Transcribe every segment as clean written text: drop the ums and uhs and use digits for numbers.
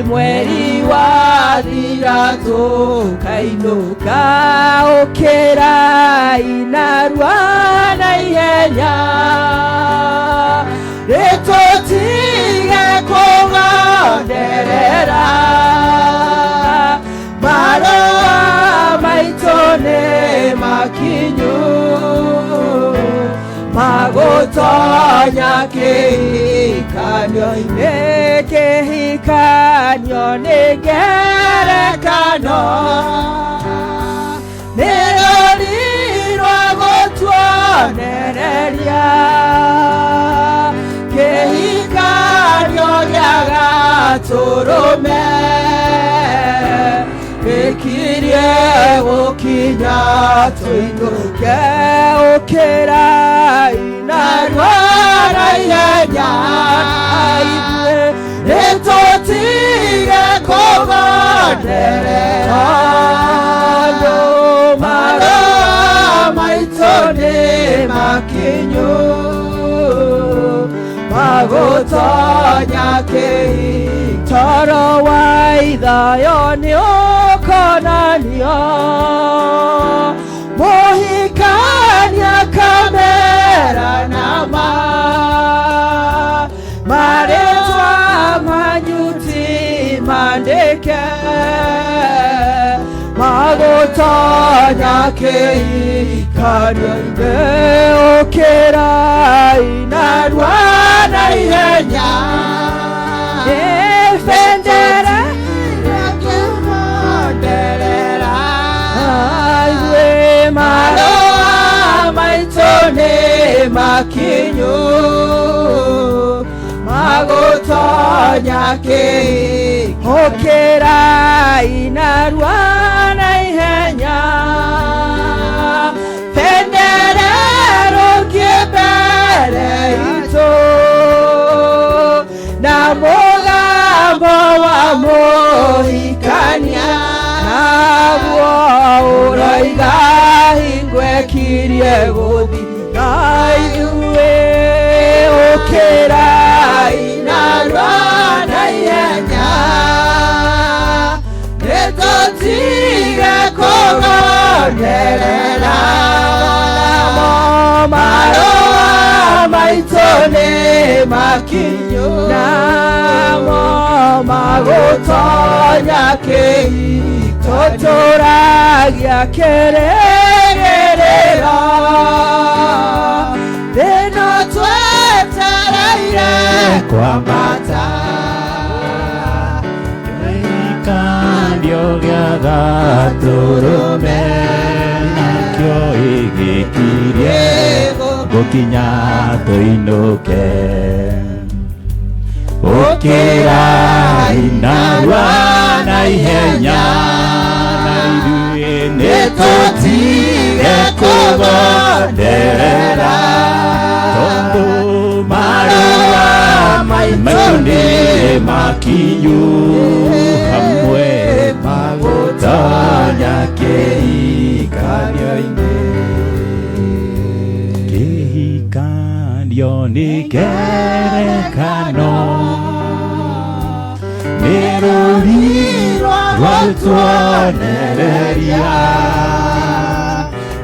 mweri wathira tukainuka ukira inarua na ihenya ritutige kugonderera marua maitu ni makinyu magutonya kihikanio-ini kihikanio ni ngerekano ni rũri rwa gũtuonereria kihikanio gĩa gatũrũme gĩkirie gũkinya tũinũke ũkĩra inarua na ihenya ithuĩ nĩtũtige kũgonderera marũa maitũ nĩ makinyu magutonya kihikanio toro wa ithayo nĩũkonanio mũhikania kamera nama marĩtwa manyuti mandĩke magutonya kihikanio-ini ũkĩra inarua na ihenya bendera yakigonderera ithuĩ marũa maitũ nĩ makinyu magutonya kihikanio ũkĩra inarua na ihenya bendera rũkie mbere itũ na mũgambo wa mũhikania naguo ũroiga hingo ĩkirie gũthika ithuĩ ũkĩra inarua na ihenya nĩtũtige kũgonderera marũa maitũ nĩ makinyu namo magutonya kihikanio tũtũragia kĩrĩgĩrĩro ĩno twetereire kwambata kihikanio gĩa gatũrũme nakĩo gĩgĩkirie gũkinya tũinũke ũkĩra inarua na ihenya na ithuĩ nĩtũtige kũgonderera tondũ marũa maitũ nĩ makinyu hamwe magutonya kihikanio-ini kihikanio nĩ ngerekano nĩ rũri rwa gũtuonereria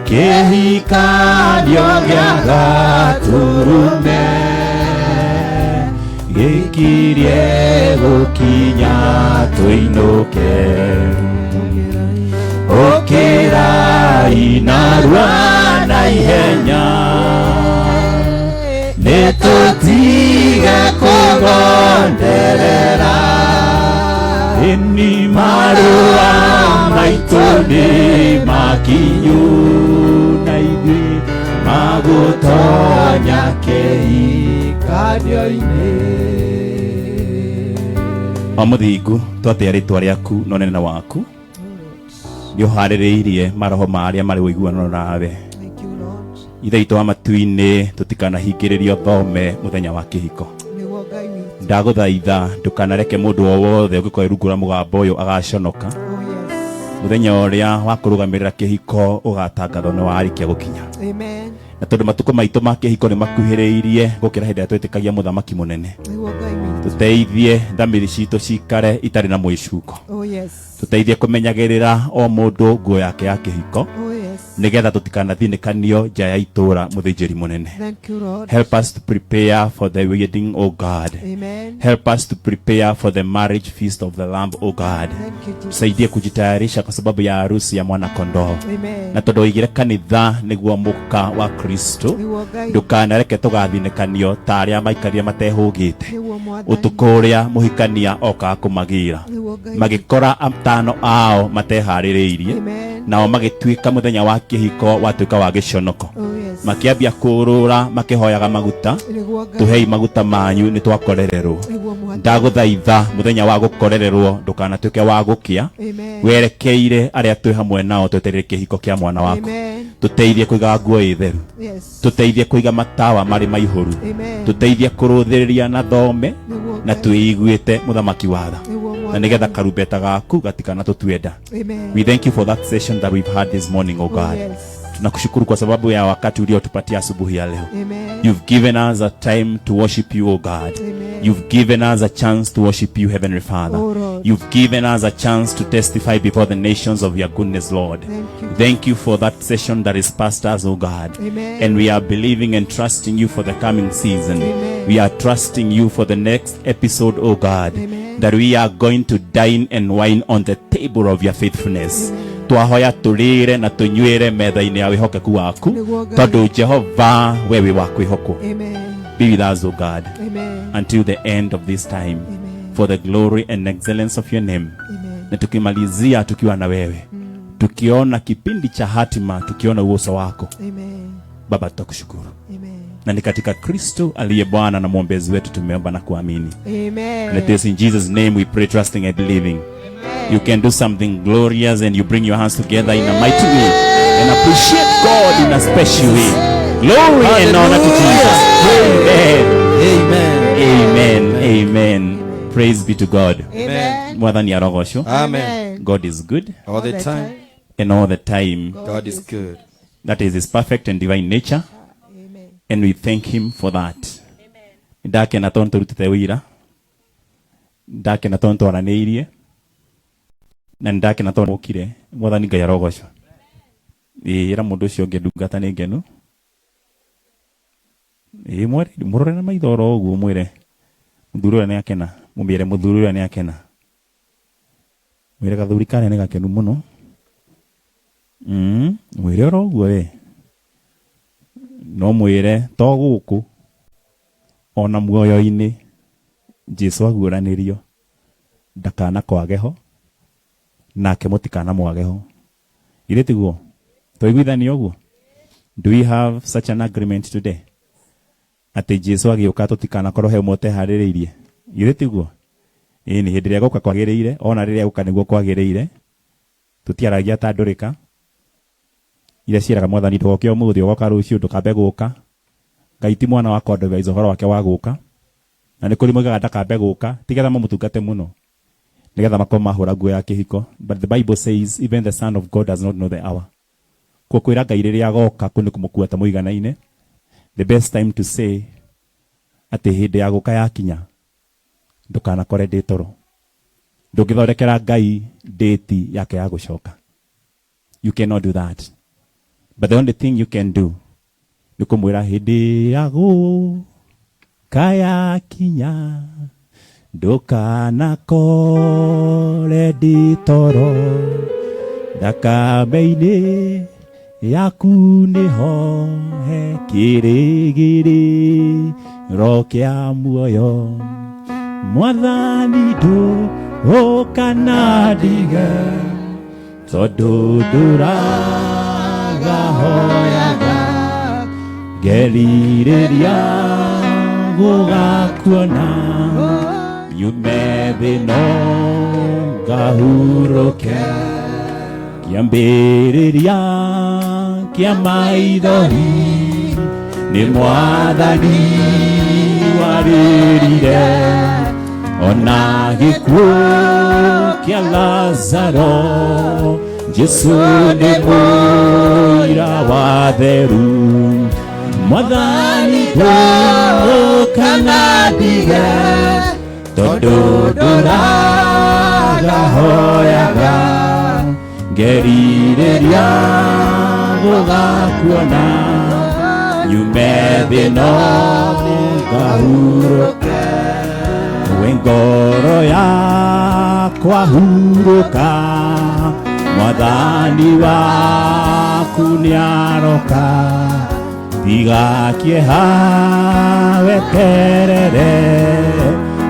kihikanio gĩa gatũrũme gĩkirie gũkinya tũinũke ũkĩra inarua na ihenya nĩtũtige kũgonderera ini marũa maitũ nĩ makinyu na ithuĩ magutonya kihikanio-ini o mũthingu twatĩa rĩtwa rĩaku na ũnene waku nĩũharĩrĩirie maroho marĩa marĩ ũiguano nawe ithe itũ wa matu-inĩ tũtikanahingĩrĩrio thome mũthenya wa kĩhiko ndagũthaitha ndũkanareke mũndũ o wothe ũngĩkorwo rungu mũgambo ũyũ agaconoka mũthenya ũrĩa wa kũrũgamĩrĩra kĩhiko ũgatangathwo nĩ warĩkia gũkinya na tondũ matukũ maitũ ma kĩhiko nĩ makuhĩrĩirie gũkĩra hĩndĩ ĩrĩa twetĩkagia mũthamaki mũnene tuteithie thamiri citũ cikare itarĩ na mwĩcuko. Tuteithie kũmenyagĩrĩra o mũndũ nguo yake ya kĩhiko, nigetha tutikanathinĩkanio nja ya itũũra mũthĩnjĩri mũnene. Help us to prepare for the wedding, O God. Help us to prepare for the marriage feast of the Lamb, O God. Tusaidie kujitayarisha kwa sababu ya harusi ya mwana kondoo. Na tondũ oigire kanitha nĩguo mũka wa Kristo, ndukanareke tũgathinĩkanio ta arĩa maikarire matehũgĩte ũtukũ ũrĩa mũhikania okaga kũmagĩra, magĩkora atano ao mateharĩrĩirie, nao magĩtuĩka mũthenya wa kĩhiko watuĩka wa gĩconoko, makĩambia kũrũra makĩhoyaga maguta, tuhei maguta manyu nĩ twakorererwo. Ndagũthaitha mũthenya wa gũkorererwo ndũkanatuĩke wa gũkĩa, werekeire arĩa twĩ hamwe nao tweterere kĩhiko kĩa mwana waku. Tuteithie kũiga nguo theru, tuteithie kũiga matawa marĩ maihũru, tuteithie kũrũthĩrĩria na thome na twĩiguĩte mũthamaki wa tha, na nigetha karumbeta gaku gatikana tũtuenda. We thank you for that session that we've had this morning, O God. Tunakushukuru kwa sababu ya wakati uliotupatia asubuhi ya leo. You've given us a time to worship you, O God. You've given us a chance to worship you, Heavenly Father. You've given us a chance to testify before the nations of your goodness, Lord. Thank you for that session that is past us, O God. And we are believing and trusting you for the coming season. We are trusting you for the next episode, O God, that we are going to dine and wine on the table of your faithfulness. Twahoya turire na tunywire metha-inĩ ya wĩhokeku waku, tondũ Jehova wewe wa kwĩhokwo. Be with us, O God, until the end of this time, for the glory and excellence of your name. Na tukimalizia tukiwa na wewe, tukiona kipindi cha hatima, tukiona uso wako. Baba, tutakushukuru. Na ni katika Kristo aliye Bwana na mwombezi wetu tumeomba na kuamini. Let us in Jesus' name we pray, trusting and believing. You can do something glorious and you bring your hands together in a mighty way and appreciate God in a special way. Glory and honor to Jesus. Amen. Amen. Amen. Praise be to God. Amen. Amen. God is good All the time. and all the time. God is good. That is his perfect and divine nature. And we thank him for that. Ndake na tonto rutite wira. Ndake na tonto araneirie. Na ndake na tonto okire. Mwathani Ngai arogocwo. Ira mundu ucio ngedungata ni ngenu. Mwari murore na maithoro uguo mwire. Muthuri ni akena. Mumire muthuri ni akena. Mwire gathuri kane ni gakenu muno. Mwire oro uguo we. No mwire to guku ona muoyo-ini Jesu aguũranĩrio ndakana kwageho nake mũtikana mwageho. Ire tiguo tũiguithania ũguo. Do we have such an agreement today? Ati Jesu agĩũka tũtikana korwo he mote harĩrĩirie. Ire tiguo. Ni hĩndĩ ĩrĩa gũka kwagĩrĩire, ona rĩrĩa gũka nĩguo kwagĩrĩire. Tũtiaragia ta ndũrĩka. Ira cieraga Mwathani tũgoke ũmũthĩ ũgoka rũciũ ndũkambe gũka. Ngai ti mwana wako ndũgaiza ũhoro wake wa gũka. Na nĩ kũrĩ moigaga ndakambe gũka, tigetha mamũtungate mũno. Nigetha makorwo mahũra nguo ya kĩhiko. But the Bible says even the Son of God does not know the hour. Kwĩra Ngai rĩrĩa agoka kũnĩ kũmũkua ta mũigana-inĩ. The best time to say atĩ hĩndĩ ya gũka yakinya ndũkanakore ndĩ toro. Ndũngĩthondekera Ngai date yake ya gũcoka. You cannot do that. But the only thing you can do ni kumwira hĩndĩ ya gũka yakinya ndũkanakore ndĩ toro. Thakame-inĩ yaku nĩho he kĩrĩgĩrĩro kĩa muoyo. Mwathani ndũkanandige tondũ ndũragahoyaga ngerirĩria gũgakuona nyume thĩno ngahurũke kĩambĩrĩria kĩa maithori nĩ Mwathani warĩrire ona gĩkuũ kĩa Lazaro Jesu nĩ mũira wa theru. Mwathani ndũkanandige tondu nduraga hoyaga ngeririria gugakuona nyume thino ngahuruke wengoro yakwa huruka mwathani waku niaroka tiga kieha weterere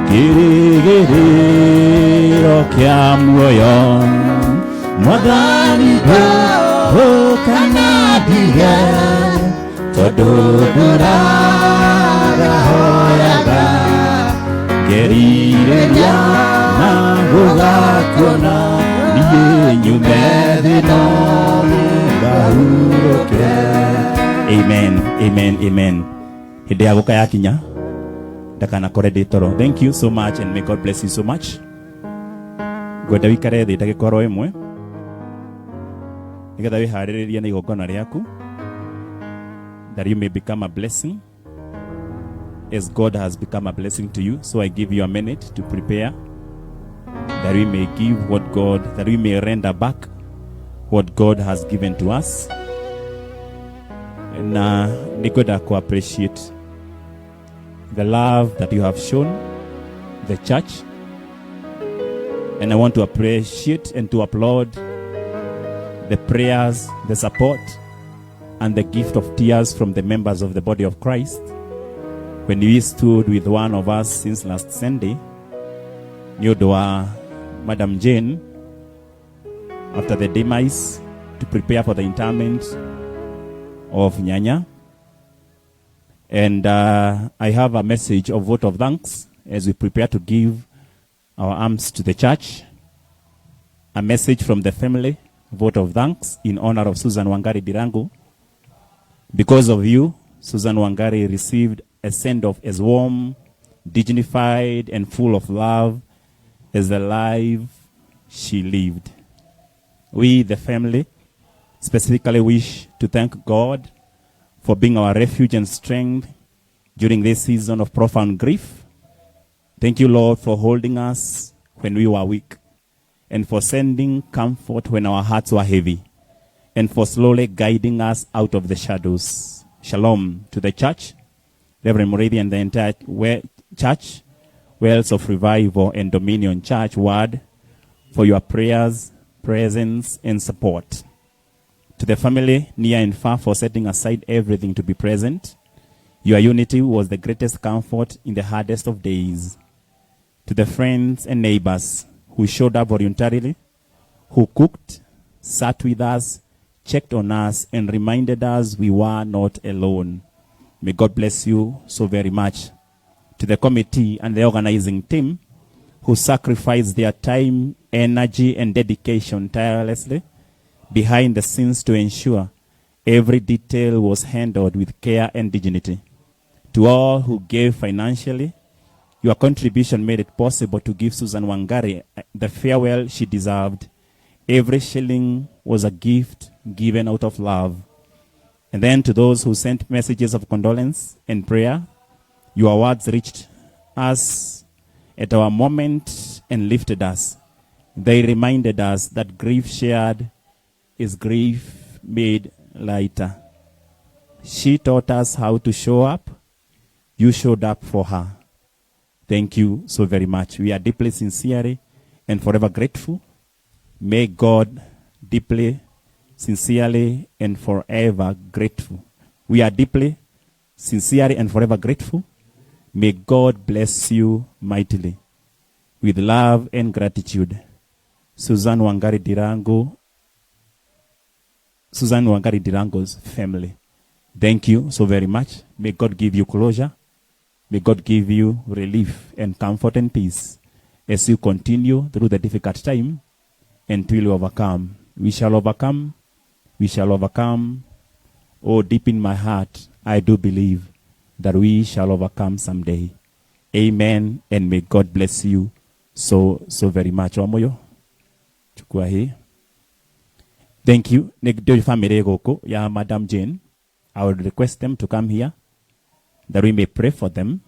kirigiriro kia muoyo mwathani ndoka na ndige tondu nduraga hoyaga ngerireria na gugakuona niĩ nyume thino ngahuruke. Amen, amen, amen. Hĩndĩ ya gũka yakinya ndakanakore ndĩ toro. Thank you so much and may God bless you so much. Ngwenda wĩkare thĩ ndagĩka oro ĩmwe nĩgetha wĩharĩrĩrie na igongona rĩaku, that you may become a blessing as God has become a blessing to you. So I give you a minute to prepare, that we may give that we may render back what God has given to us. Na nikwenda ku appreciate the love that you have shown the church, and I want to appreciate and to applaud the prayers, the support, and the gift of tears from the members of the body of Christ when we stood with one of us since last Sunday, Nyodoa Madam Jane, after the demise, to prepare for the interment of Nyanya. And I have a message of vote of thanks as we prepare to give our alms to the church. A message from the family, vote of thanks in honor of Susan Wangari Dirango. Because of you, Susan Wangari received a send-off as warm, dignified, and full of love as the life she lived. We, the family, specifically wish to thank God for being our refuge and strength during this season of profound grief. Thank you, Lord, for holding us when we were weak, and for sending comfort when our hearts were heavy, and for slowly guiding us out of the shadows. Shalom to the church, Reverend Murithi and the entire church, Wells of Revival and Dominion Church Ward, for your prayers, presence, and support. To the family, near and far, for setting aside everything to be present. Your unity was the greatest comfort in the hardest of days. To the friends and neighbors who showed up voluntarily, who cooked, sat with us, checked on us, and reminded us we were not alone. May God bless you so very much. To the committee and the organizing team who sacrificed their time, energy, and dedication tirelessly behind the scenes to ensure every detail was handled with care and dignity. To all who gave financially, your contribution made it possible to give Susan Wangari the farewell she deserved. Every shilling was a gift given out of love. And then to those who sent messages of condolence and prayer, your words reached us at our moment and lifted us. They reminded us that grief shared is grief made lighter. She taught us how to show up. You showed up for her. Thank you so very much. We are deeply, sincerely, and forever grateful. May God deeply, sincerely, and forever grateful. We are deeply, sincerely, and forever grateful. May God bless you mightily. With love and gratitude, Susan Wangari Dirango's family. Thank you so very much. May God give you closure. May God give you relief and comfort and peace as you continue through the difficult time until you overcome. We shall overcome. We shall overcome. Oh, deep in my heart, I do believe that we shall overcome someday. Amen. And may God bless you so very much. Wamoyo. Chukua hii. Thank you. Ndio family goko ya Madam Jane. I would request them to come here that we may pray for them.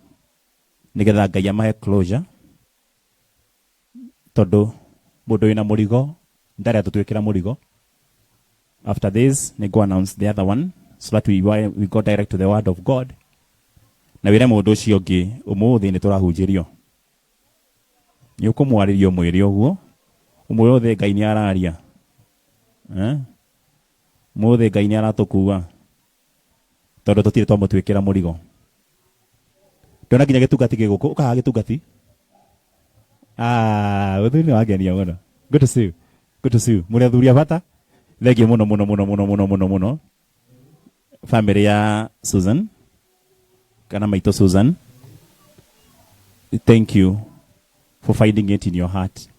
Nigetha Ngai amahe closure tondu mundu wina murigo ndare tutwikira murigo. After this ni go announce the other one so that we go direct to the word of God. Na wire mundu ucio ngi umuthi ni turahunjirio ni ukumwaririo mwiri uguo umuthi Ngai ni araria muthi Ngai ni aratukua tondu tutire twamutwikira murigo. Ndona nginya gitungati giguku ukaga gitungati uthuni wagenia muno. Good to see you. Good to see you. Muri athuri abata thegi muno family ya Susan kana maito Susan, thank you for finding it in your heart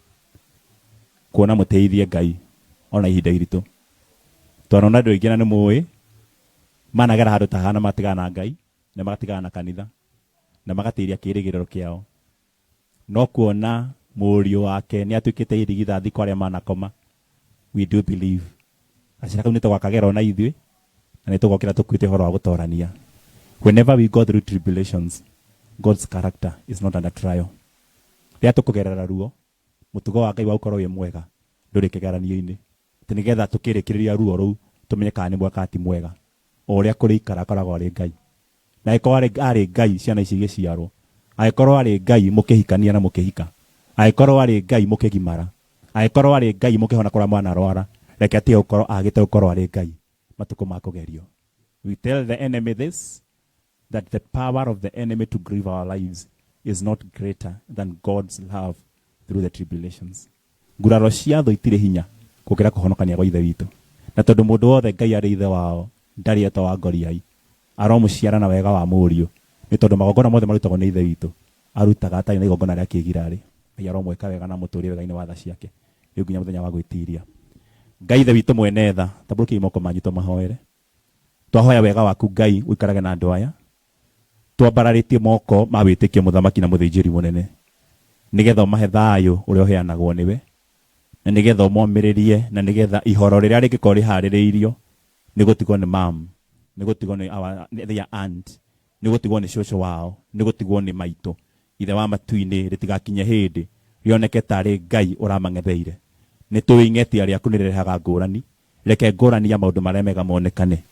kuona muteithie Ngai ona ihinda iritu. Twarona ndu ingina ni muwi managera handu tahana matigana Ngai na magatigana na kanitha na magatiria kirigiriro kiao. No kuona murio wake ni atwikite irigithathi kwa aria manakoma. We do believe acira kau nitugakagera ona ithui na nitugokira tukwite horo wa gutorania. Whenever we go through tribulations, God's character is not under trial. Ria tukugerera ruo mutugo wa Ngai wa ukorwo wi mwega nduri kigeranio-ini tinigetha tukirikiriria ruo ruu tumenye kana ni mwega ti mwega o uria kuri ikara koragwo ari Ngai. Na ikorwo ari Ngai ciana ici giciarwo, aikorwo ari Ngai mukihikania na mukihika, aikorwo ari Ngai mukigimara, aikorwo ari Ngai mukihona kura mwana arwara, reke ati ukorwo agite ukorwo ari Ngai matuko makugerio. We tell the enemy this, that the power of the enemy to grieve our lives is not greater than God's love through the tribulations. Nguraro cia tho itire hinya kukira kuhonokania kwa ithe witu. Na tondu mundu wothe Ngai ari ithe wao ndari eto wa ngoriai aromuciara na wega wa murio ni tondu magongona mothe marutagwo ni ithe witu arutaga atari na igongona ria kigirari. Ngai aromweka wega na muturie wega-ini wa tha ciake riu nginya muthenya wa gwitiria. Ngai ithe witu mwene tha taburuki moko manyu tumahoere. Twahoya wega waku Ngai uikarage na andu aya twambararitie moko ma witikie muthamaki na muthinjiri munene nigetha mahe thayo uria uheanagwo niwe na nigetha umomiririe na nigetha ihoro riria rikiko rihaririirio nigutigwo ni mam, nigutigwo ni their aunt, nigutigwo ni shosho wao, nigutigwo ni maito ithe wa matu-ini ritigakinye hindi rioneke tari Ngai uramang'etheire. Ni tuing'etia riaku nirehaga ngurani, reke ngurani ya maundu maria mega monekane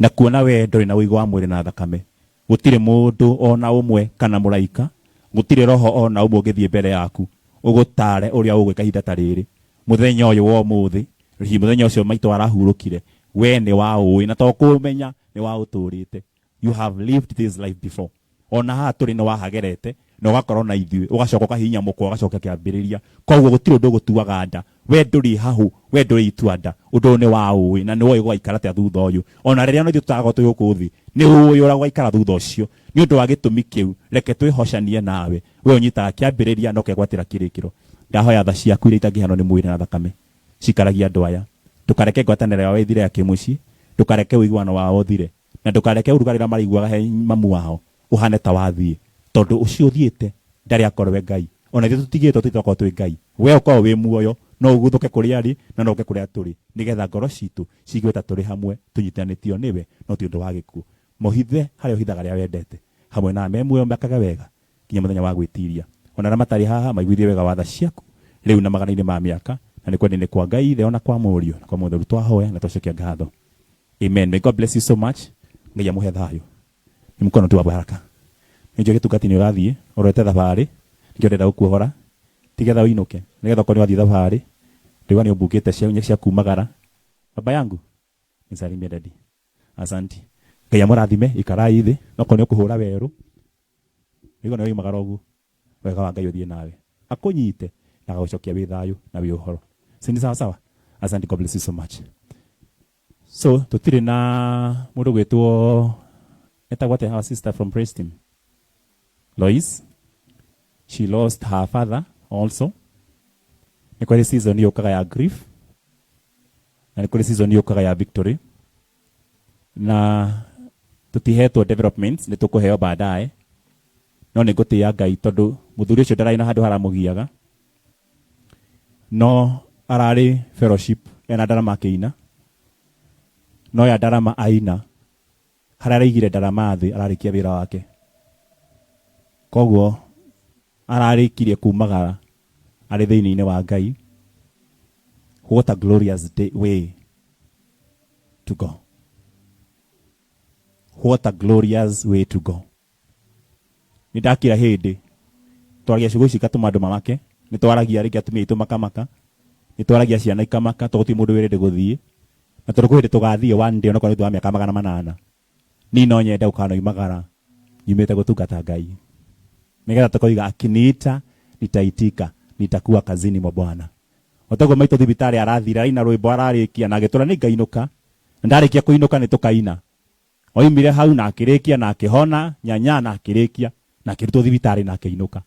na kuona we nduri na uigo wa mwiri na thakame. Gutire mundu ona umwe kana muraika, gutire roho ona umwe ngithie mbere yaku ugutare uria ugwika ihinda ta riri. Muthenya uyu wa umuthi rihi muthenya ucio maito arahurukire we ni wa uwi na to kumenya ni wa uturite. You have lived this life before. Ona ha turi no wahagerete no ugakorwo na ithui ugacoka kahinya mukwa ugacoka kiambiriria. Koguo gutire undu gutuaga nda we nduri hahu we nduri ituanda undu ni wa uwi na ni wo igwaikara ta thutha uyu. Ona riria no tutago tuyukuthi ni uwi ura gwaikara thutha ucio ni undu wa gitumi kiu. Reke twihocanie nawe we unyitaga kiambiriria no kegwatira kirikiro. Ndahoya tha ciaku iria itangihano ni mwiri na thakame cikaragia andu aya. Tukareke ngwatanĩro yao ithire ya kimuci, tukareke uiguano wao uthire na tukareke urugarira mariguaga he mamu wao uhane ta wathie tondu ucio thiete ndari akorwe Ngai. Ona ithu tutigitwo tutoko twi Ngai we ukorwo wi muoyo no uguthuke kuri ari na no uke kuri aturi nigetha ngoro citu cigweta turi hamwe tunyitanitio niwe no ti undu wa gikuo. Mohithe haria uhithaga ria wendete hamwe na me muoyo mbakaga wega kinya muthenya wa gwitiria. Ona na matari haha maiguithie wega wa tha ciaku riu na magana-ini ma miaka na ni kwendene kwa Ngai ithe ona kwa murio na kwa mutheru twahoya na twacokia ngatho. Amen. May God bless you so much. Ngai amuhe thayo. Ni mkono tu wa baraka. Njo gitungati ni urathie urete thabari njo ndenda gukuhora tigetha uinuke nigetha ko ni wathie thabari ndiwa ni umbukite cia kumagara. Baba yangu nisalimie dadi. Asante. Ngai amurathime ikarai thi no ko ni ukuhura weru nigo ni uimagara ugu wega wa Ngai uthie nawe akunyite na gucokia wi thayo na wi uhoro. Sindi sawa sawa. Asante. God bless you so much. So tutire na mundu gwetwo etagwo ate our sister from Preston Lois. She lost her father also. Ni kwa season yokaga ya grief na ni kwa season yokaga ya victory na tutihetwo developments ni tukuheo baadaye no ni gutia Ngai tondu muthuri ucio ndarai na handu haramugiaga no arari fellowship ena ndarama akiina no ya ndarama aina hararaigire ndarama thi ararikia wira wake koguo ararikirie kumagara arĩ thĩinĩ wa Ngai. What a glorious way to go. What a glorious way to go. Nĩndakira hĩndĩ twaragia ciugo ici katũma andũ mamake, nĩtwaragia rĩngĩ atumia aitũ makamaka, nĩtwaragia ciana ikamaka, tũgũtirĩ mũndũ wĩrĩndĩ gũthiĩ, na tondũ kwĩrĩ tũgathiĩ one day onokorwo nĩ twa mĩaka 800. Ni no nyende ũkanoimagara nyumĩte gũtungata Ngai. Nĩgetha tũkoiga akiniita nitaitika, nitakuwa kazini mwa Bwana. Otago maitũ thibitarĩ arathira ina rwĩmbo ararĩkia na agĩtũra nĩ ngainũka. Na ndarĩkia kũinũka nĩ tũkaina. Oimire hau na akĩrĩkia na akĩhona, nyanya na akĩrĩkia na akĩrutwo thibitarĩ na akĩinũka.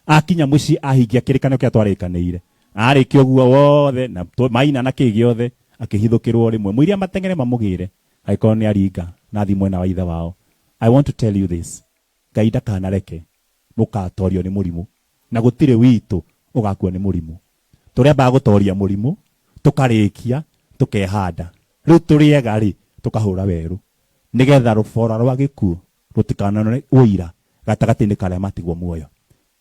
Akinya mũciĩ ahingia kĩrĩkanĩro kĩrĩa twarĩkanĩire. Arĩkia ũguo wothe na maina na kĩĩ gĩothe akĩhithũkĩrwo rĩmwe. Mũiria matengere mamũgĩre agĩkorwo nĩ aringa na thi mwena wa ithe wao. I want to tell you this. Ngai ndakanareke mũkatorio nĩ mũrimũ. Na gũtirĩ witũ ũgakuo nĩ mũrimũ. Tũrĩambaga gũtoria mũrimũ, tũkarĩkia, tũkehanda. Rĩu tũrĩega rĩ, tũkahũra werũ. Nĩgetha rũbora rwa gĩkuũ rũtikanone ũira gatagatĩ-inĩ karĩa matigwo muoyo.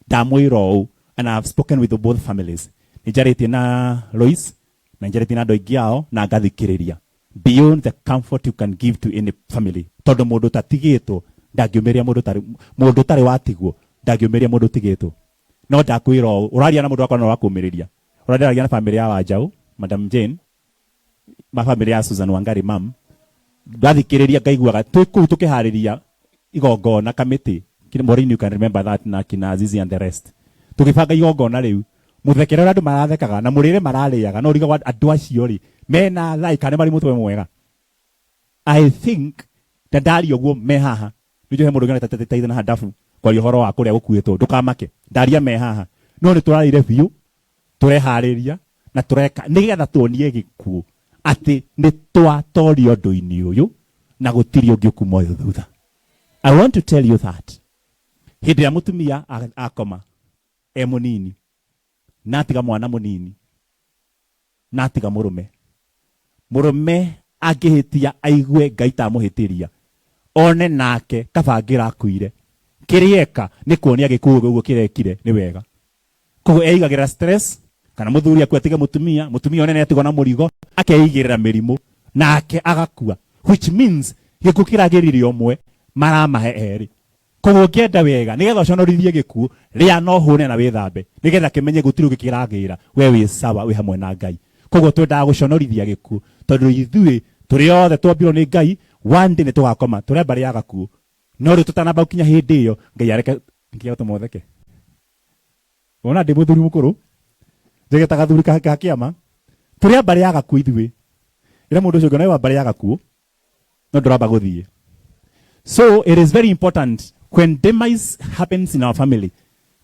Ndamwĩra ũũ, and I have spoken with both families. Nĩnjarĩtie na Lois, na nĩnjarĩtie na andũ aingĩ ao, na ngathikĩrĩria. Beyond the comfort you can give to any family. Tondũ mũndũ tatigĩtwo, ndangĩũmĩrĩria mũndũ tarĩ watigwo, ndangĩũmĩrĩria mũndũ tigĩtwo. No ndakwĩra ũũ, ũraria na mũndũ wakwa no wakũmĩrĩria. Ũraria na family ya Wanjaũ, Madam Jane, family ya Susan Wangari mam. Ndathikĩrĩria ngaiguaga twĩkũu tũkĩharĩria igongona kamĩtĩ. Maureen, you can remember that na kina Azizi and the rest. Tũgĩbanga igongona rĩu. Mũthekere ũrĩa andũ marathekaga na mũrĩre mararĩaga no ũriga andũ acio rĩ mena tha ikane marĩ mũtwe mwega. I think ndari ũguo me haha. Nĩnjohe mũndũ ngana tateteitha na handabu kwaria ũhoro wa kũrĩa gũkuĩtwo ndũkamake. Ndaria me haha. No nĩ tũrarĩire biũ. Tũreharĩria na tũreka nĩgetha tuonie gĩkuũ atĩ nĩ twatorio ũndũ-inĩ ũyũ na gũtirĩ ũngĩ kuma ũyũ thutha. I want to tell you that hĩndĩ ya mũtumia akoma mũnini na atiga mwana mũnini na atiga mũrũme angĩhĩtia aigue Ngai tamũhĩtĩria one nake kabangira akuire kĩrĩeka nĩ kuonia gĩkuũ ũguo kĩrekire nĩ wega. Koguo eigagĩra stress kana mũthuri akwetiga mũtumia one nĩ atigwo na mũrigo akeigĩrĩra mĩrimũ nake agakua, which means gĩkuũ kĩragĩrire ũmwe maramahe erĩ. Koguo ngĩenda wega nĩgetha ũconorithie gĩkuũ rĩa no hũne na wĩthambe nĩgetha kĩmenye gũtirĩ gĩkĩragĩra we wĩ sawa wĩ hamwe na Ngai. Koguo twendaga gũconorithia gĩkuũ tondũ ithuĩ tũrĩ othe twombirwo nĩ Ngai one day nĩ tũgakoma tũrĩa mbarĩ ya gakuũ. No rĩu tũtanamba gũkinya hĩndĩ ĩyo Ngai areke ngĩya tũmotheke. Wona ndĩ mũthuri mũkũrũ njegeta gathuri ka kĩama tũrĩa mbarĩ ya gakuũ ithuĩ. Ĩra mũndũ ũcio ngona wa mbarĩ ya gakuũ no ndũramba gũthiĩ. So it is very important when demise happens in our family.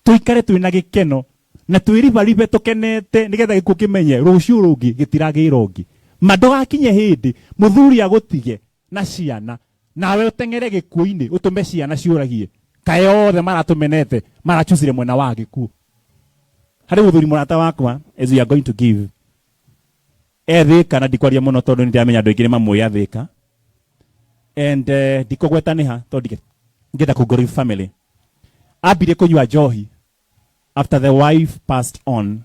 Tuikare twĩna gĩkeno na twĩribaribe tũkenete nĩgetha gĩkuũ kĩmenye rũciũ rũngĩ gĩtiragĩra ũngĩ. Mandogakinye hĩndĩ mũthuri agũtige na ciana nawe ũteng'ere gĩkuũ-inĩ ũtũme ciana ciũragie. Kaĩ othe maratũmenete marachusire mwena wa gĩkuũ. Harĩ mũthuri mũrata wakwa as we are going to give. Thĩka na ndikwaria mũno tondũ nĩndĩramenya andũ aingĩ nĩ mamũĩ Thĩka. And ndikũgwetaniha tondũ ngenda kũgorĩ family. Ambire kũnyua njohi after the wife passed on.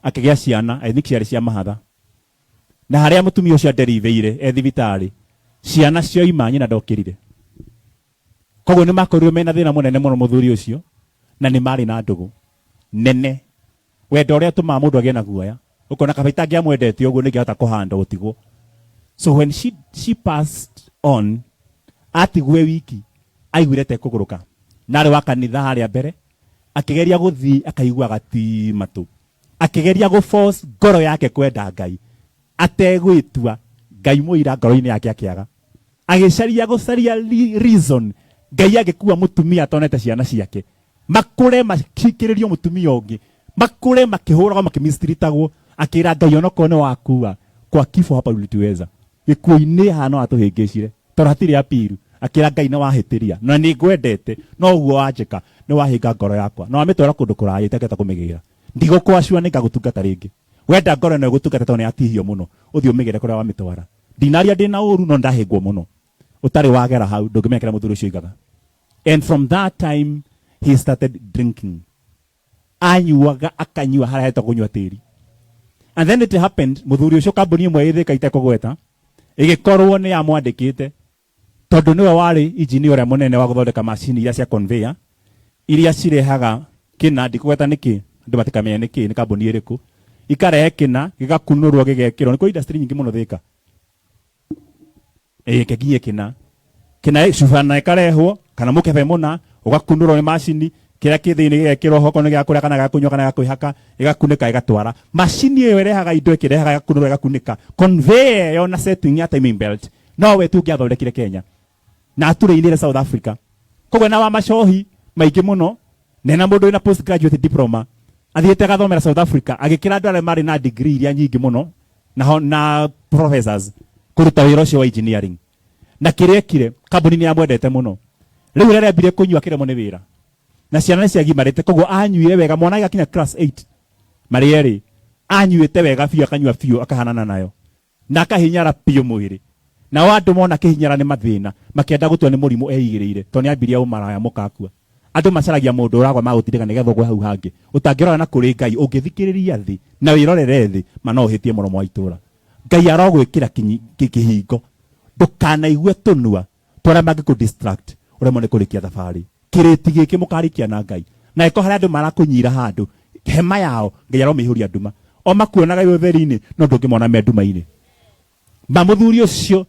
Akĩgĩa ciana, I think ciarĩ cia mahatha. Na harĩa mũtumia ũcio aderithĩire thibitarĩ. Ciana cioima nyina ndokĩrire. Koguo nĩ makorirwo mena thĩna mũnene mũno mũthuri ũcio na nĩ marĩ na ndũgũ nene. Wendo ũrĩa tũmaga mũndũ agĩe na guoya. Ũkona kabaita angĩamwendete ũguo nĩngĩhota kũhanda ũtigwo. So when she passed on, atigwe wiki aiguire te kũgũrũka. Narĩ wa kanitha harĩa mbere akĩgeria gũthiĩ akaigua gati matũ. Akĩgeria gũforce ngoro yake kwenda Ngai. Ategwĩtua Ngai mũira ngoro-inĩ yake akĩaga. Agĩcaria gũcaria reason Ngai agĩkua mũtumia atonete ciana ciake. Makũre makikĩrĩrio mũtumia ũngĩ. Makũre makĩhũragwo makĩmistritagwo. Akĩra Ngai onokorwo nĩ wakua kwa kifo hapa ulituweza. Gĩkuũ-inĩ hano atũhĩngĩcire. Tondũ hatirĩ apiru. Akĩra Ngai nĩ wahĩtĩria. Na nĩ ngwendete no ũguo wanjĩka nĩ wahĩnga ngoro yakwa. Na wamĩtwara kũndũ kũraya itakĩhota kũmĩgĩra. Ndigũkwacua nĩ ngagũtungata rĩngĩ. Wenda ngoro ĩno ĩgũtungata tondũ nĩ atihio mũno. Ũthiĩ ũmĩgere kũrĩa wamĩtwara. Ndinaria ndĩna ũru no ndahĩngwo mũno. Ũtarĩ wagera hau ndũngĩmekĩra mũthuri ũcio igaga. And from that time he started drinking. anyuaga akanyua haria hetwo kunyua tiri. And then it happened, muthuri ucio kambuni imwe ithika itekugweta igikorwo ni amwandikite tondu niwe wari engineer uria munene wa guthondeka macini iria cia conveyor iria cirehaga kina ndikugweta niki andu matikamenya niki ni kambuni iriku ikarehe kina gigakunurwo gigekirwo ni kuri industry nyingi muno thika kegiye kina cubana ikarehwo kana mukebe muna ugakunurwo ni macini kira kithini gigekirwo hoko ni giakuria kana gakunywa kana gakwihaka igakunika igatwara macini iyo irehaga indo ikirehaga igakunurwo igakunika conveyor yona setting ya timing belt no we tu ngiathondekire Kenya na atureire South Africa koguo na wa macohi maingi muno nena mundu ina postgraduate diploma athiete gathomera South Africa agikira andu aria mari na degree iria nyingi muno na professors kuruta wira ucio wa engineering na kirekire kambuni ni amwendete muno riu riria ambire kunyua kiremo ni wira na ciana ni ciagimarite koguo anyuire wega mwana agakinya class 8 marieri anyuite wega biu akanyua biu akahanana nayo na akahinyara piu mwiri na wandu mona kihinyara ni mathina makienda gutua ni murimu eigirire to ni ambiria umaraya mukakua andu macaragia mundu uragwa magutindika nigetha gwe hau hangi utangirora na kuri Ngai ungithikiriria thi na wirorere thi manohitie muromo wa itura Ngai arogwikira kihingo ndukanaigwe tunua twara magiku distract uremo ni kurikia thabari kiriti giki mukarikia na Ngai na iko haria andu marakunyira handu hema yao Ngai aromihuria nduma o makuonaga yotheri-ini no ndungimona me nduma-ini muthuri ucio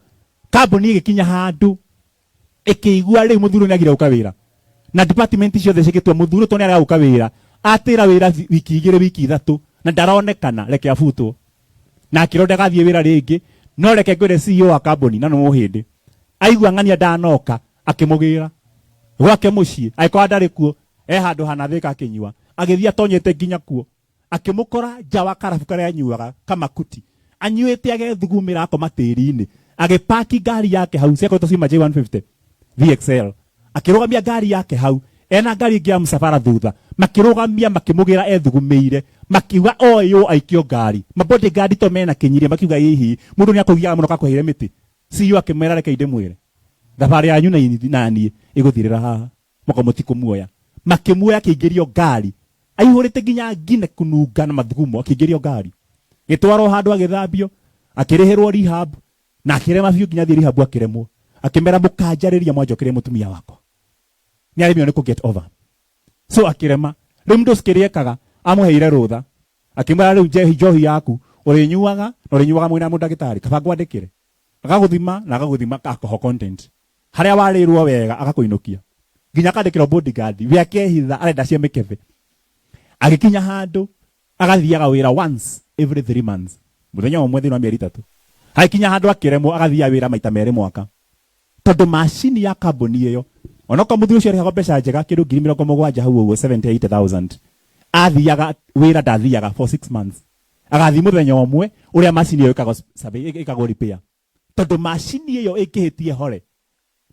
kambuni igikinya handu ikiigua riu muthuri ni agira uka wira na department ciothe cigitwa muthuri to ni ara uka wira atira wira wiki 2 wiki 3 na ndaronekana reke abutwo na akironda gathie wira ringi no reke ngwire CEO wa kambuni na no muhindi aigua ng'ania ndanoka akimugira gwake mucii aiko ndari kuo handu hana thika akinyua agithia tonyete nginya kuo akimukora nja wa karabu karia anyuaga kamakuti anyuite agethugumira akoma tiri-ini agipaki ngari yake hau cia kwetwo cima J150 VXL akirugamia ngari yake hau ena ngari ingi ya msafara thutha makirugamia makimugira ethugumiire makiuga oyo aikio ngari mabodi ngari to mena kinyiria makiuga hihi mundu ni akugiaga muno kakuhire miti CEO akimera reke inde mwire thabari yanyu na ni iguthirira haha mukamutiko muoya makimuoya kiingirio ngari aihurite nginya ngine kununga na mathugumo akiingirio ngari gitwaro handu agithambio akirihirwo rehab na akirema biu nginya thii rehab akiremwo akimera mukanjariria mwanjokire mutumia wako ni aremio ni ku get over so akirema riu mndu skiriekaga amuheire rutha akimera riu njohi yaku urinyuaga mwina mundagitari kaba ngwandikire agaguthima na agaguthima alcohol content haria warirwo wega agakuinukia nginya akandikirwo bodyguard we akehitha arenda cia mikebe agikinya handu agathiaga wira once every 3 months muthenya umwe thina mieri 3 hakinya handu akiremwo agathia wira maita meri mwaka tondu macini ya kambuni iyo onoka muthuri ucio rihago mbeca njega kindu 70,000 hau uguo 78,000 athiaga wira ndathiaga for 6 months agathi muthenya umwe uria macini iyo ikago repair tondu macini iyo ikihitie hore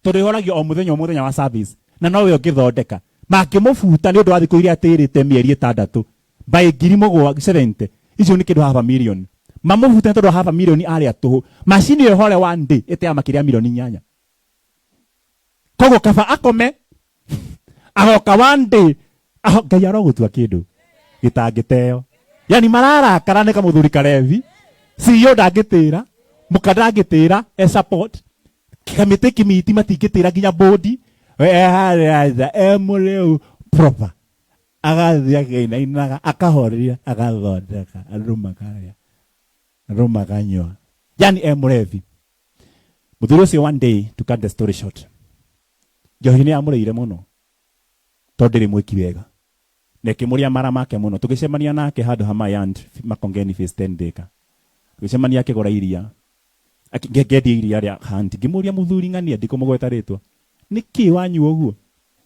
tondu ihoragio o muthenya wa service na nowe ungithondeka makimubuta ni undu wa thiku iria atirite mieri 6 by 70 icio ni kindu half a million mamubuta tondu half a million ari atuhu macini iyo hore one day ite makiria milioni 8 kogo kaba akome agoka one day Ngai arogutua kindu gitangiteo yani mararakara nika muthuri Karevi CEO ndangitira mukandangitira support kamite kimiti matingitira nginya bodi emureu proper agathia geina inaga akahoria agathondeka aruma kanyo yani emurevi muthuri ucio one day to cut the story short njohi ni amureire muno tondu ri mwiki wega nekimuria mara make muno tugicemania nake handu Hamayand Makongeni phase 10 deka tugicemania akigora iria akigedi iria ria handi ngimuria muthuri ng'ania ndikumugweta ritwa niki wanyu uguo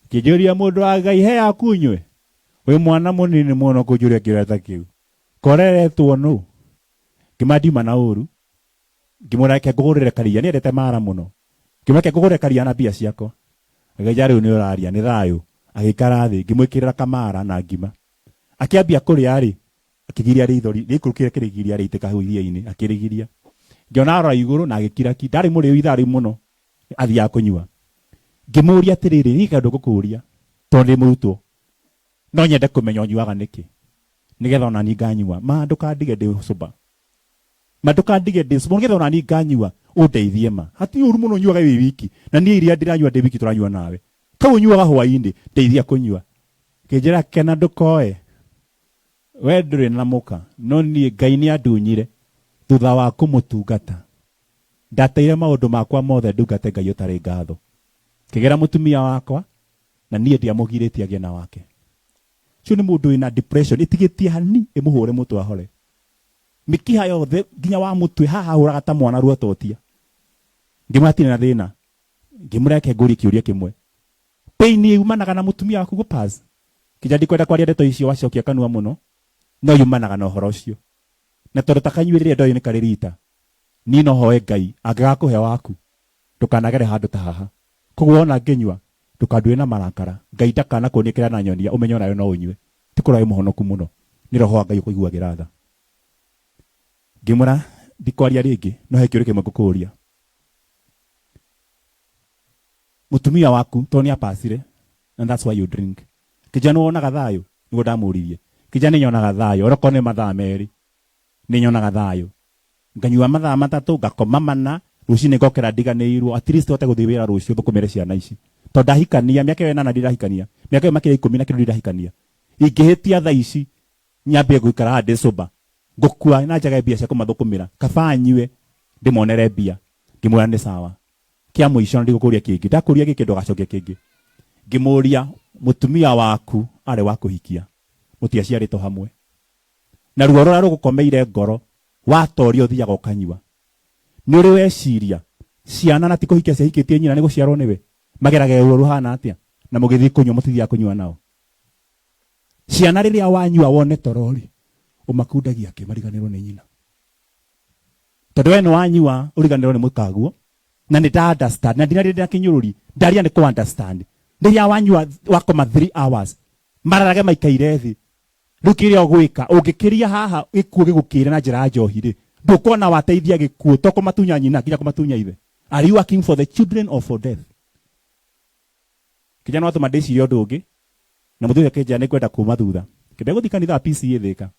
kijuria mundu wa Ngai he akunywe we mwana munini muno kujuria kireta kiu koreretwo no kimadiuma na uru ngimurake ngugurire karia ni endete mara muno ngimurake ngugurire karia na bia ciako agaja riu ni uraria ni thayu agikara thi ngimwikirira kamara na ngima akiambia kuria ri akigiria rithori rikurukire kirigiria riiteka hu iria-ini akirigiria ngiona ra iguru na agikira ki ndari muri ithari muno athia kunyua ngimuria atiriri ni kandu gukuria tondu murutwo no nyende kumenya nyuaga niki nigetha ona ni nganyua ma ndukandige ndi cuba ma ndukandige ndi cuba nigetha ona ni nganyua undeithie ma hati uru muno nyuaga wi wiki na ni iria ndiranyua ndi wiki turanyua nawe kau nyuaga hwaini ndeithia kunyua kijira kena ndukoe we nduri na muka no ni Ngai ni andunyire thutha wa kumutungata ndateire maundu makwa mothe ndungate Ngai utari ngatho kigera mutumia wakwa na nie ndiamugiritie agena wake cio ni mundu ina depression itigitie hani imuhure mutwe ahore mikiha yothe nginya wa mutwe haha huraga ta mwana ruototia ngimwatine na thina ngimureke nguri kiuria kimwe pain yumanaga na mutumia waku gupass kijadi kwenda kwaria ndeto icio wacokia kanua muno no yumanaga na uhoro ucio na tondu takanyuiririe ndoyo ni karirita ni no hoe Ngai angigakuhe waku ndukanagere handu ta haha koguo ona nginyua ndukandue na marakara Ngai ndakana kuonikira na nyonia umenyo nayo no unyue tikura muhonoku muno ni roho wa Ngai kuiguagira tha ngimura ndikwaria ringi no he kiuri kimwe ngukuria mutumia waku toni apasire and that's why you drink kijana wonaga thayo nigo ndamuririe kijana nyonaga thayo oroko ni mathaa meri ni nyonaga thayo nganyua mathaa matatu ngakoma mana rucini ngokera ndiganirwo at least hote guthii wira rucio thukumire ciana ici to ndahikania miaka yo 8 ndirahikania miaka yo makiri 10 na kindu ndirahikania ingihitia thaa ici nyambie guikara hande soba ngukua na njaga mbia cia kumathukumira kabanywe ndimonere mbia ngimwira ni sawa kia muico ndigukuria kingi ndakuria giki ndogacokia kingi ngimuria mutumia waku ari wa kuhikia mutiaciarito hamwe na ruo rora rugukomeire ngoro watorio thiaga ukanyua ni uri weciria ciana na tikuhikia cihikitie nyina ni guciarwo niwe magerage ruo ruhana atia na mugithi kunywa mutithia kunyua nao ciana riria wanyua wone torori umakundagia kimariganirwo ni nyina tondu we ni wanyua uriganirwo ni mukaguo na ni da understand na ndina kinyururi ndaria ni ku understand ndiria wanyua wakoma 3 hours mararage maikaire thi rukiria ogwika ungikiria haha gikuo gigukira na njira njohi ri ndukona wateithia gikuo to kumatunya nyina kinya kumatunya ithe are you working for the children or for death kijana watu madeci rio ndungi na muthuya kijana ni kwenda kuma thutha kende guthi kanitha PCA thika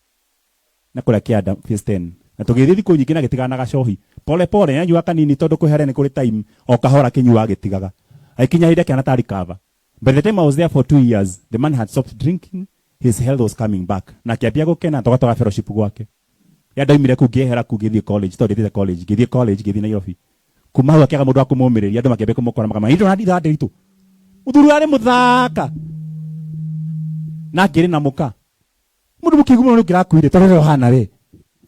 na kula kiada phase 10 na tugithi thiku nyingi na gitigana gacohi pole pole nyanyua kanini tondu kwihere ni kuri time o kahora kinyua gitigaga aikinya hinde kana tari cover. By the time I was there for 2 years, the man had stopped drinking, his health was coming back. Na kiambia gukena togatoga fellowship gwake. Ya ndaimire kugehera kugithie college, to ndithie college, githie Nairobi. Kuma hau akiaga mundu akumumiriria andu makiambia kumukora makama. Hindo na nditha nditu. Muthuru ari muthaka. Na kiri na muka. Mundu mukigu muno nukira kuire torero hana re.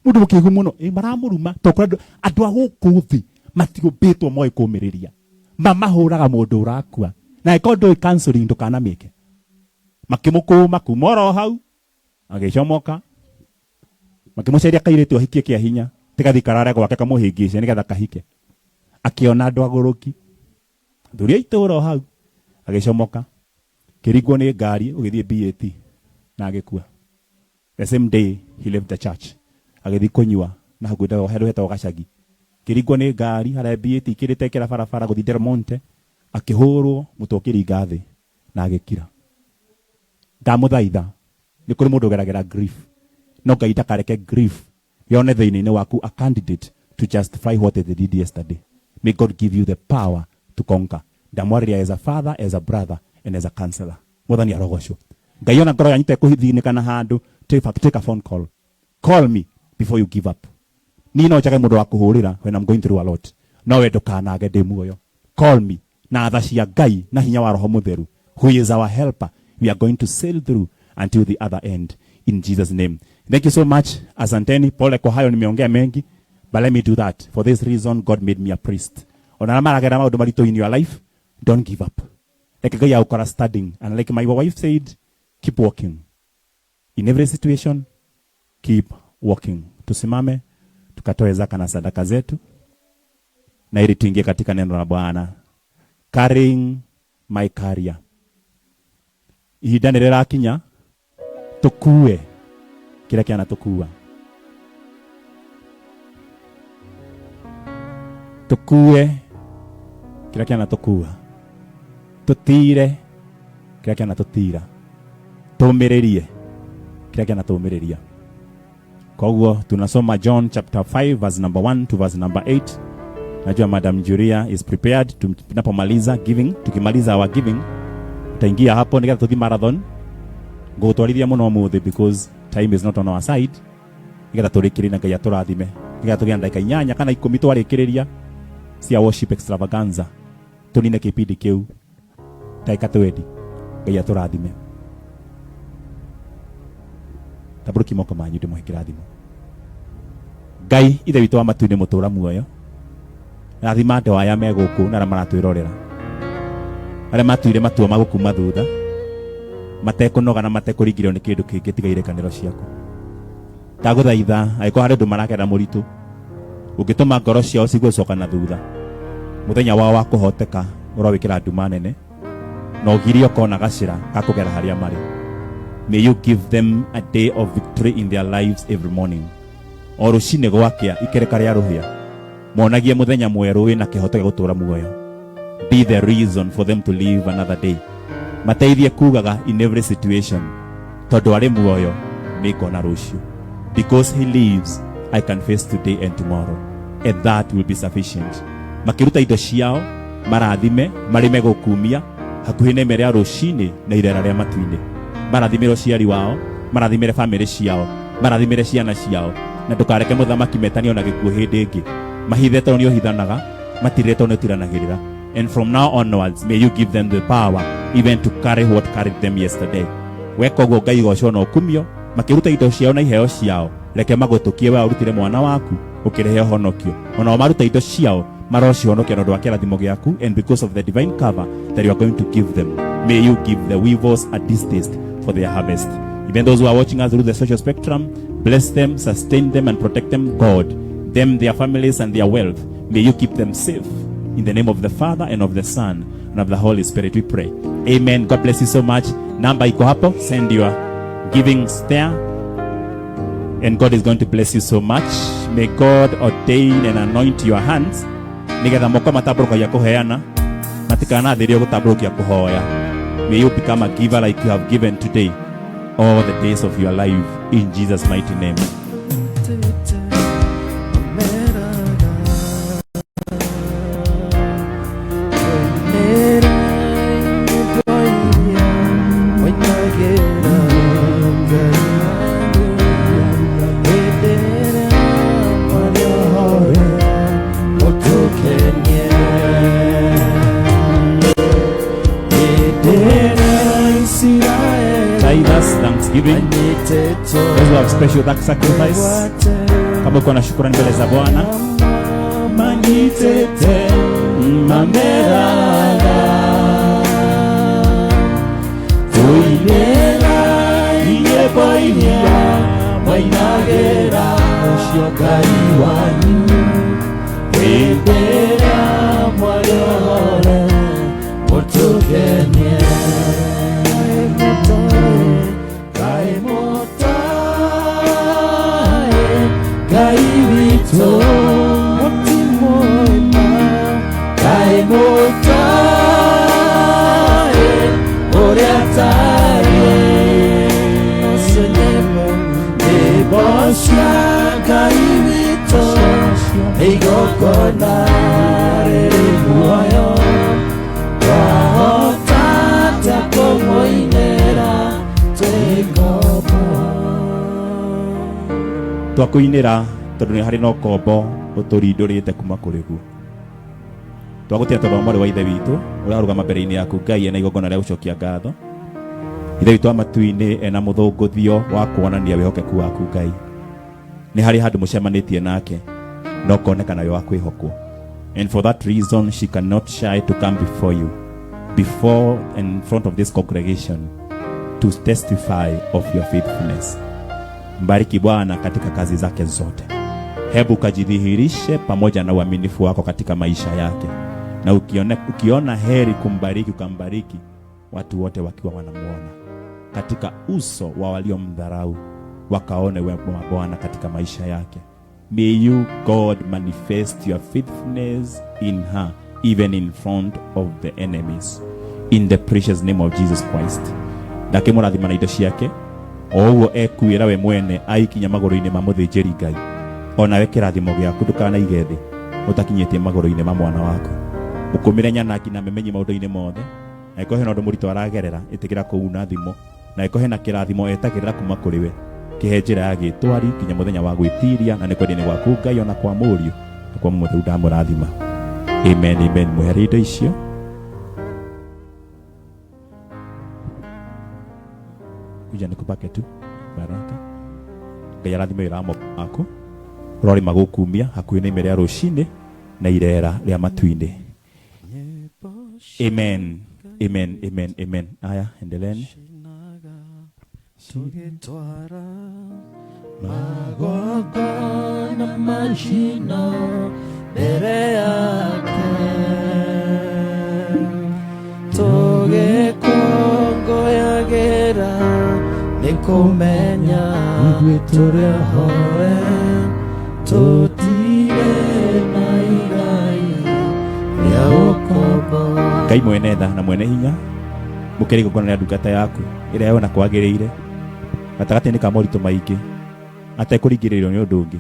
Mundu mukigu muno maramuruma tokora andu agukuthi matigubitwo moe kumiriria. Mama huraga mundu urakua. Na ikondo counseling ndukana meke. Makimukuma kumoro hau. Agicomoka. Makimuceria kairitu hikie kia hinya. Tigathi karare gwake kamuhingice nigetha kahike. Akiona andu aguruki. Thuria ituro hau. Agicomoka. Kirigwo ni ngari ugithie BAT na agikua. The same day he left the church. Agithi kunyua na hagwenda heru hetwa gacagi. Kirigwo ni ngari hara BAT kirite kira barabara guthi Delmonte. Akihurwo mutokiri ngathi na agikira. Ndamuthaitha ni kuri mundu geragera grief. No Ngai ndakareke grief yone thini-ini waku a candidate to justify what they did yesterday. May God give you the power to conquer. Ndamwariria as a father, as a brother, and as a counselor. Muthani arogocwo. Ngai ona ngoro yanyu tekuhithinikana handu, take a phone call. Call me before you give up. Ni no njage mundu wa kuhurira when I'm going through a lot. No we ndukanage ndi muoyo. Call me. Na tha cia Ngai na hinya wa Roho Mutheru, who is our helper. We are going to sail through until the other end in Jesus' name. Thank you so much. Asanteni. Pole kwa hayo nimeongea mengi, but let me do that. For this reason, God made me a priest. Onamaragera maundu maritu in your life, don't give up. Like Ngai ukora studying, and like my wife said, keep walking. In every situation, keep walking. Tusimame, tukatoe zaka na sadaka zetu, na ili tuingie katika neno la Bwana. Carrying my career. Ihinda nirirakinya tukue kila kiana tukua. Tukue kila kiana tukua. Tutire kila kiana tutira. atumirerie kile kinatumireria. Kwa tunasoma John chapter 5 verse number 1 to verse number 8. Najua Madam Julia is prepared. Tunapomaliza giving, tukimaliza our giving, tutaingia hapo nigetha tuthi marathon. Ngutwarithia muno muthe because time is not on our side. Nigetha turikirina Ngai aturathime. Nigetha tugia ndagika 8 kana 10 twarikiriria cia worship extravaganza. Tunine kipindi kiu. Ndagika 20. Ngai aturathime. Taburuki moko manyu ndimuhe kirathimo. Ngai ithe witu wa matu-ini mutura muoyo. Rathima andũ aya me gũkũ na arĩa maratwĩrorera, arĩa matuire matua ma gũkuma thutha, matekũnoga na matekũringĩrĩrwo nĩ kĩndũ kĩngĩ tiga irekanĩro ciaku. Ndagũthaitha angĩkorwo harĩ ũndũ maragerera mũritũ, ũngĩtũma ngoro ciao cigũcoka na thutha, mũthenya wao wa kũhoteka ũrowĩkĩra nduma nene na ũgirie ũkona gacĩra ga kũgera harĩa marĩ. May you give them a day of victory in their lives every morning. O rũcinĩ gwakĩa ikereka rĩa rũhĩa, monagie muthenya mweru wina kihoto gya gutura muoyo. Be the reason for them to live another day. Mateithie kugaga in every situation, tondu ari muoyo nikona rucio. Because he lives, I can face today and tomorrow, and that will be sufficient. Makiruta indo ciao marathime marime gukumia hakuhi na mere ya rucini na irera ria matu-ini. Marathimire ciari wao, marathimire family ciao, marathimire ciana ciao, na ndukareke muthamaki metanio na gikuo hindi ingi. Mahithetwo nĩ ohithanaga, matiretwo nĩ tiranagĩrĩra. And from now onwards, may you give them the power even to carry what carried them yesterday. Weka ũguo Ngai gocwo na ũkumio, makiruta indo ciao na iheo ciao, reke magũtũkie we ũrutire mwana waku, ũkĩrehe honokio. Ona maruta indo ciao, marocihonokia na ũndũ wa kĩrathimo gĩaku, and because of the divine cover that you are going to give them, may you give the weavers a distaste for their harvest. Even those who are watching us through the social spectrum, bless them, sustain them, and protect them, God. Them, their families, and their wealth. May you keep them safe. In the name of the Father, and of the Son, and of the Holy Spirit, we pray. Amen. God bless you so much. Namba iko hapo. Send your givings there. And God is going to bless you so much. May God ordain and anoint your hands. Nigetha moko matabũrũka ya kũheana. Matikana thirio gũtabũrũkia kũhoya. May you become a giver like you have given today. All the days of your life. In Jesus' mighty name. Thanksgiving. Those who have special that sacrifice. Kama uko na shukrani mbele za Bwana. Manyitete mamerana. Tuinera inyeboinia wainagera oshiokari wanyu. Wendera mwayore otukenie. Kaivito motimoima kaimotae oreatae osenyemo debosha kaivito eigokonare muayo waotata komoinera tegobo. Twakuinira tondu ni hari no kombo uturindurite kuma kuri gu. Twagutia tondu mwari wa ithe witu urarugama mbere-ini yaku Ngai ena igongona ria gucokia ngatho. Ithe witu wa matu-ini ena muthunguthio wa kuonania wihokeku waku Ngai. Ni hari handu mucemanitie nake no konekana we wa kwihokwo. And for that reason she cannot shy to come before you, before and in front of this congregation, to testify of your faithfulness. Mbariki Bwana katika kazi zake zote. Hebu kajidhihirishe pamoja na uaminifu wako katika maisha yake. Na ukiona heri kumbariki, ukambariki watu wote wakiwa wanamuona. Katika uso wa waliomdharau wakaone uwepo wa Bwana katika maisha yake. May you, God, manifest your faithfulness in her, even in front of the enemies. In the precious name of Jesus Christ. ndake mũrathima na indo ciake o ũguo ekuĩra we mwene aikinya magũrũ-inĩ ma mũthĩnjĩri Ngai. Onawe kĩrathimo gĩaku ndũkanaige thĩ ũtakinyĩtie magũrũ-inĩ ma mwana waku. Ũkũmĩre nyanangi na memenyi maũndũ-inĩ mothe, na ĩko hena ũndũ mũritũ aragerera ĩtĩkĩra kũuna thimo, na ĩko hena kĩrathimo etagĩrĩra kuma kũrĩ we. Kĩhe njĩra ya gĩtwari kinya mũthenya wa gwĩtiria, na nĩ kwendeni gwaku Ngai ona kwa mũriũ na kwa mũmwe rĩu ndamũrathima. Amen, amen. Mweherie indo icio. Kuja nikupake tu baraka. Ngai arathime wĩra waku. Rori magũkumia hakuhĩ na ime rĩa rũcinĩ na irera rĩa matu-inĩ. Amen, amen, amen, amen. Aya, endeleeni. Tugitwara magongona majino mbere yake, tugĩkũngũyagĩra nĩkũmenya tũrĩohore, tũtirĩ na igai rĩa ũkombo. Ngai mwene tha na mwene hinya, mũkĩrĩ gũkona na ndungata yaku ĩrĩa yona kwagĩrĩire gatagatĩ-inĩ ka moritũ maingĩ atekũringĩrĩrio nĩ ũndũ ũngĩ,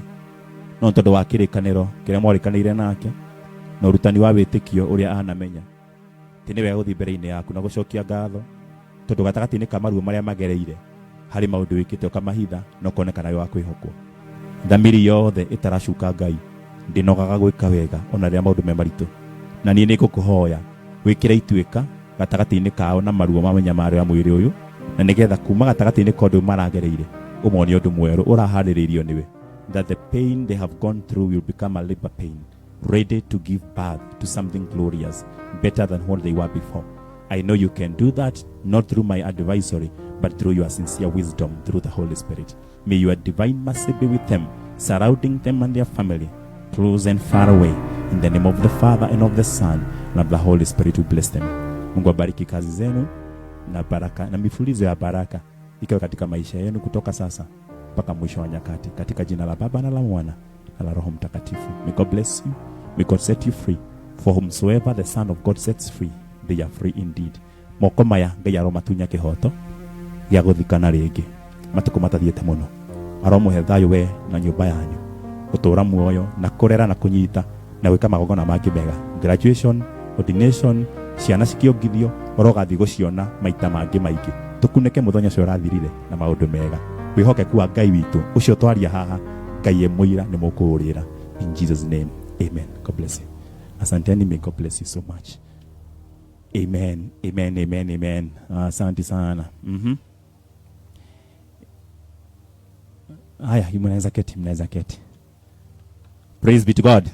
no tondũ wa kĩrĩkanĩro kĩrĩa mwarĩkanĩire nake na ũrutani wa wĩtĩkio ũrĩa anamenya atĩ nĩ wega gũthiĩ mbere-inĩ yaku na gũcokia ngatho, tondũ gatagatĩ-inĩ ka maruo marĩa magereire harĩ maũndũ wĩkĩte ũkamahitha na ũkonekana wĩ wa kwĩhokwo. Thamiri yothe ĩtaracuka Ngai ndĩnogaga gwĩka wega ona rĩrĩa maũndũ me maritũ, na niĩ nĩngũkũhoya wĩkĩre ituĩka gatagatĩ-inĩ kao na maruo ma mĩnyamarĩra mwĩrĩ ũyũ, na nĩgetha kuma gatagatĩ-inĩ ka ũndũ maragereire ũmonie ũndũ mwerũ ũraharĩrĩirio nĩwe, that the pain they have gone through will become a labor pain, ready to give birth to something glorious, better than what they were before. I know you can do that, not through my advisory, but through your sincere wisdom, through the Holy Spirit. May your divine mercy be with them, surrounding them and their family, close and far away. In the name of the Father and of the Son and of the Holy Spirit, we bless them. Mungu abariki kazi zenu na baraka na mifulizo ya baraka ikawe katika maisha yenu kutoka sasa mpaka mwisho wa nyakati, katika jina la Baba na la Mwana na la Roho Mtakatifu. May God bless you. May God set you free. For whomsoever the Son of God sets free, they are free indeed. Moko maya Ngai aromatunya kĩhoto gĩa gũthikana rĩngĩ matukũ matathiĩte mũno. Aromũhe thayũ we na nyũmba yanyu, gũtũũra muoyo na kũrera na kũnyita na gwĩka magongona mangĩ mega. Graduation, ordination, ciana cikiongithio orogathi gũciona maita mangĩ maingĩ. Tũkunĩke mũthenya ũcio ũrathirire na maũndũ mega. Wĩhokeku wa Ngai witũ ũcio twaria haha, Ngai mũira nĩ mũkũũrĩra. In Jesus name, amen. God bless you. Asanteni, may God bless you so much. Amen, amen, amen, amen. Asante sana. Haya, mnaweza keti. Praise be to God.